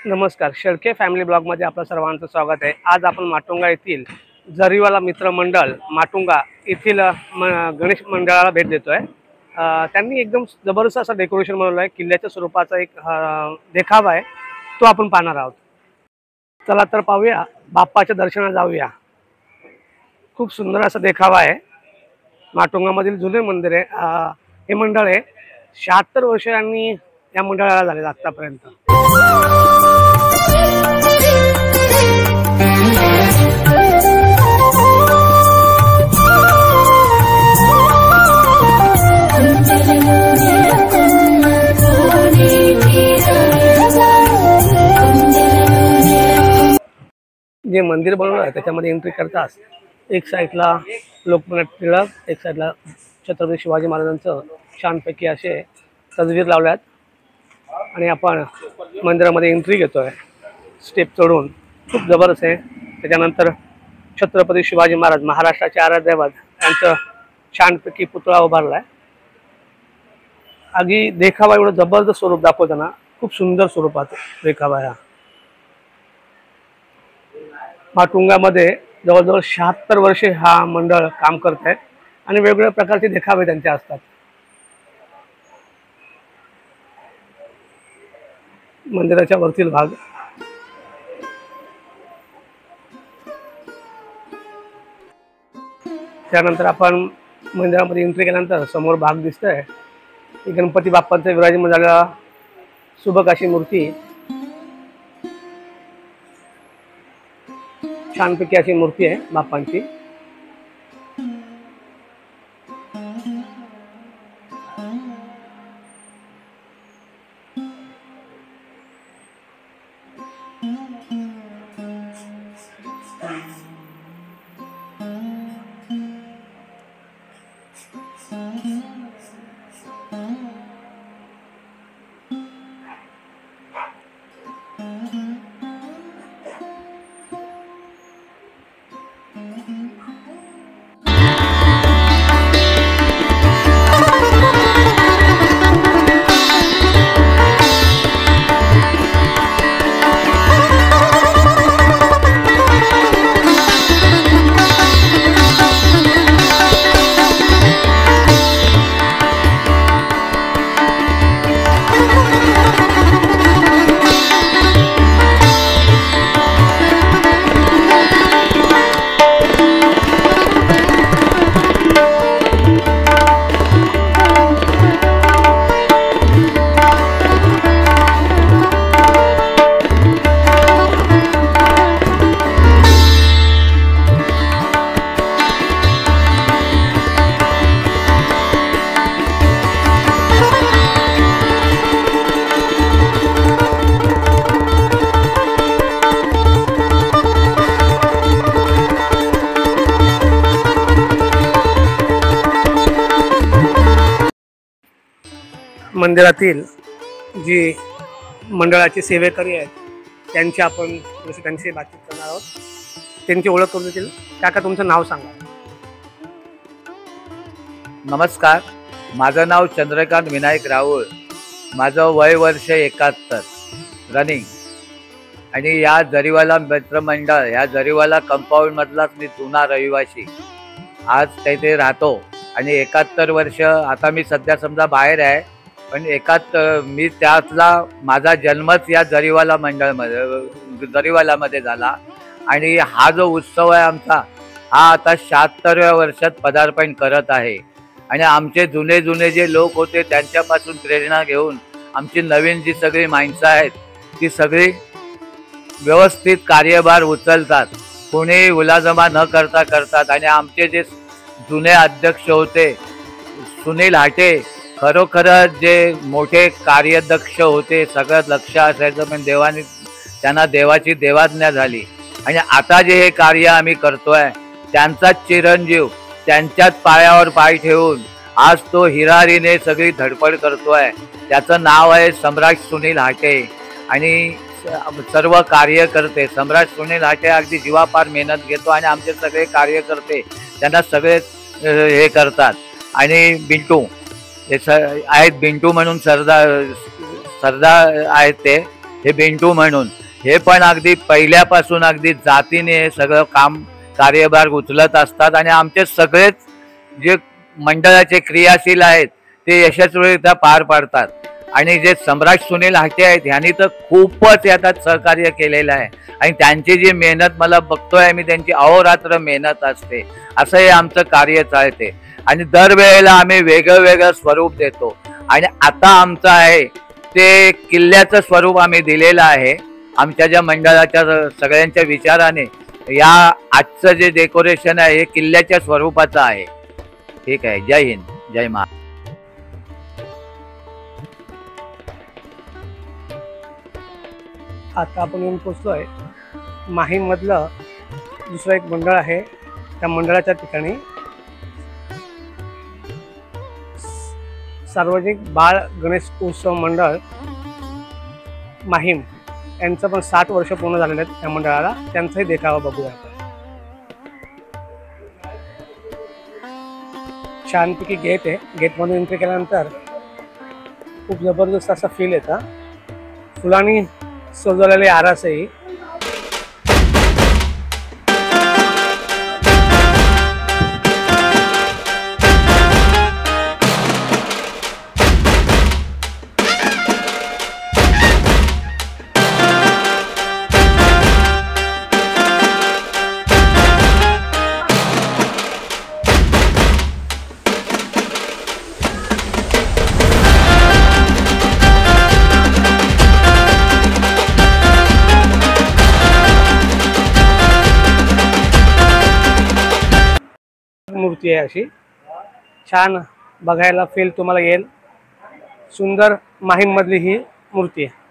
नमस्कार, शेळके फॅमिली ब्लॉगमध्ये आपलं सर्वांचं स्वागत आहे। आज आपण माटुंगा येथील जरीवाला मित्र मंडळ माटुंगा येथील गणेश मंडळाला भेट देतोय। त्यांनी एकदम जबरदस्त असं डेकोरेशन बनवलं आहे। किल्ल्याच्या स्वरूपाचा एक देखावा आहे, तो आपण पाहणार आहोत। चला तर पाहूया, बाप्पाच्या दर्शनाला जाऊया। खूप सुंदर असा देखावा आहे। माटुंगामधील जुने मंदिर आहे। हे मंडळ आहे 76 वर्षांनी या मंडळाला झाले आतापर्यंत। जे मंदिर बनवलं आहे त्याच्यामध्ये एंट्री करताच एक साईडला लोकमान्य टिळक, एक साईडला छत्रपती शिवाजी महाराजांचं छानपैकी असे तसबीर लावल्यात आणि आपण मंदिरामध्ये एंट्री घेतोय स्टेप चढून। खूप जबरदस्त आहे। त्याच्यानंतर छत्रपती शिवाजी महाराज महाराष्ट्राचे आराध्य दैवत यांचं छानपैकी पुतळा उभारलाय। आधी देखावा एवढं जबरदस्त स्वरूप दाखवताना खूप सुंदर स्वरूपात देखावा आहे। माटुंगामध्ये जवळजवळ 76 वर्षे हा मंडळ काम करत आहे आणि वेगवेगळ्या प्रकारचे देखावे त्यांचे असतात। मंदिराच्या वरतील भाग, त्यानंतर आपण मंदिरामध्ये एंट्री केल्यानंतर समोर भाग दिसतोय गणपती बाप्पांचे विराजमान झालेला सुबक अशी मूर्ती, छानपैकी अशी मूर्ती आहे बाप्पांची। मंदिरातील जी मंडळाचे सेवेकरी आहेत त्यांची आपण त्यांची बातचीत करणार आहोत। त्यांची ओळख करून देतील। काका, तुमचं नाव सांगा। नमस्कार, माझं नाव चंद्रकांत विनायक राऊळ, माझं वय वर्ष 71 रनिंग आणि या जरीवाला मित्रमंडळ या जरीवाला कंपाऊंडमधलाच मी जुना रहिवासी आज तिथे राहतो आणि 71 वर्ष आता मी सध्या समजा बाहेर आहे, पण मी त्यातला माझा जन्मच या जरीवालामध्ये झाला आणि हा जो उत्सव आहे आमचा हा आता 76व्या वर्षात पदार्पण करत आहे। आणि आमचे जुने जे लोक होते त्यांच्यापासून प्रेरणा घेऊन आमची नवीन जी सगळी माणसं आहेत ती सगळी व्यवस्थित कार्यभार उचलतात, कोणी उलाजमा न करतात। आणि आमचे जे जुने अध्यक्ष होते सुनील हाटे, खरोखरच जे मोठे कार्यदक्ष होते, सगळं लक्ष असायचं, पण देवाने त्यांना देवाची देवाज्ञा झाली। आणि आता जे हे कार्य आम्ही करतोय त्यांचाच चिरंजीव त्यांच्याच पायावर पाय ठेवून आज तो हिरारीने सगळी धडपड करतोय। त्याचं नाव आहे सम्राट सुनील हाटे आणि सर्व कार्यकर्ते सम्राट सुनील हाटे अगदी जीवापार मेहनत घेतो आणि आमचे सगळे कार्यकर्ते त्यांना सगळे हे करतात। आणि बिंटू हे आहेत, बिंटू म्हणून सरदार आहेत ते हे बेंटू म्हणून, हे पण अगदी पहिल्यापासून अगदी जातीने हे सगळं काम कार्यभार उचलत असतात आणि आमचे सगळेच जे मंडळाचे क्रियाशील आहेत ते यशस्वीरित्या पार पाडतात. आणि जे सम्राट सुनील हाके आहेत ह्यांनी तर खूपच यात सहकार्य केलेलं आहे आणि त्यांची जी मेहनत मला बघतोय मी, त्यांची अहोरात्र मेहनत असते. असं हे आमचं कार्य चालते आणि दरवेळेला आम्ही वेगळं वेगळं स्वरूप देतो. आणि आता आमचं आहे ते किल्ल्याचं स्वरूप आम्ही दिलेलं आहे. आमच्या ज्या मंडळाच्या सगळ्यांच्या विचाराने या आजचं जे डेकोरेशन आहे हे किल्ल्याच्या स्वरूपाचं आहे. ठीक आहे. जय हिंद, जय महाराष्ट्र. आता आपण येऊन पोचलोय माहीम मधलं दुसरं एक मंडळ आहे. त्या मंडळाच्या ठिकाणी सार्वजनिक बाळ गणेश उत्सव मंडळ माहीम यांचं पण 60 वर्ष पूर्ण झालेले आहेत त्या मंडळाला. त्यांचाही देखावा बघूया आपण. छानपैकी गेट आहे. गेटमधून एंट्री केल्यानंतर खूप जबरदस्त असा फील येतं. फुलांनी सजवलेले आरासही. मूर्ती आहे अशी छान बघायला फील तुम्हाला येईल. सुंदर माहीम मधली ही मूर्ती आहे.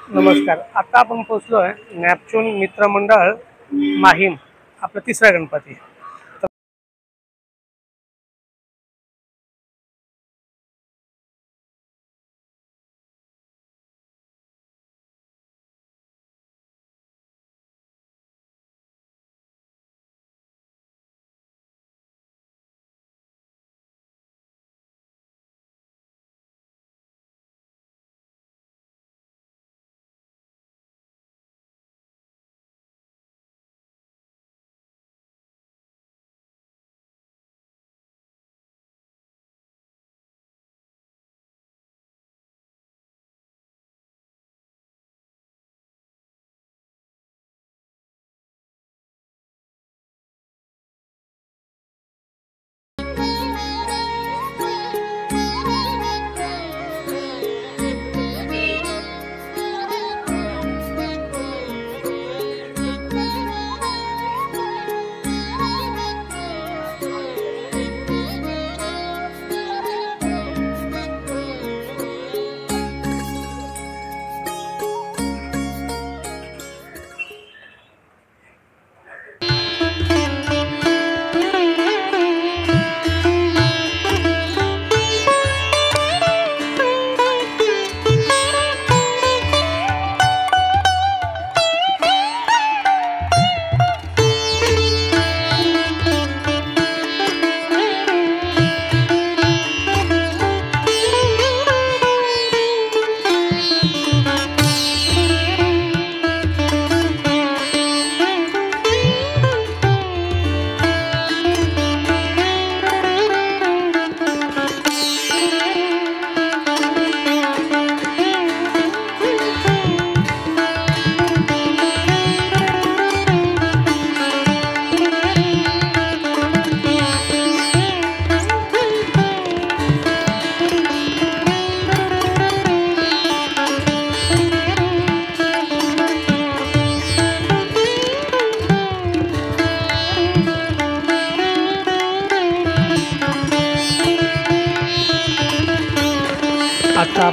नमस्कार. आता आपण पोहोचलोय नॅपच्यून मित्र मंडळ माहीम, आपला तिसरा गणपती.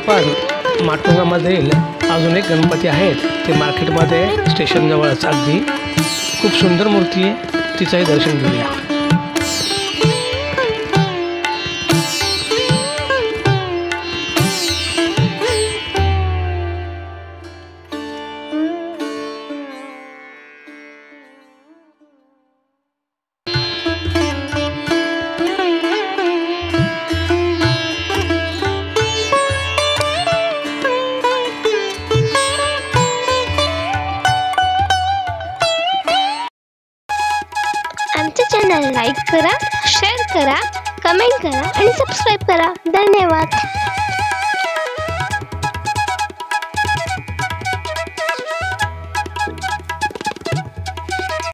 आपण माटुंगामधील अजून एक गणपती आहेत ते मार्केटमध्ये स्टेशनजवळच अगदी खूप सुंदर मूर्ती आहे, तिचंही दर्शन घेऊया. आमचे चॅनल लाईक करा, शेअर करा, कमेंट करा आणि सबस्क्राईब करा. धन्यवाद.